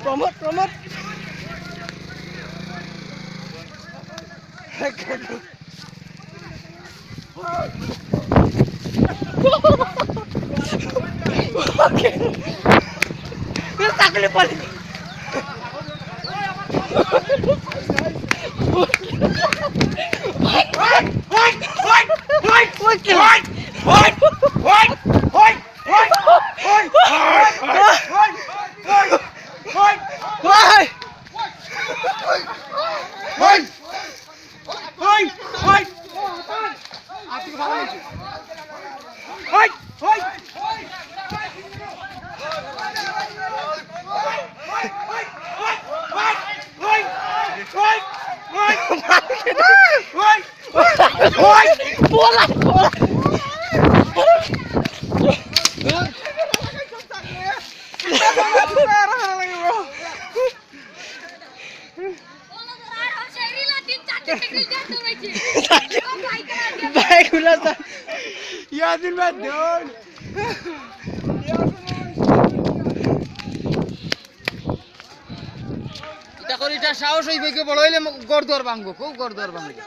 Promote, promote. Okay. Kita takli paling. Bola, bola. Baik ulah tak. Yasin Madon. এটা করি এটা সাহস হইবে কি বড় হইলে গড়দর ভাঙবো খুব গড়দর ভাঙবো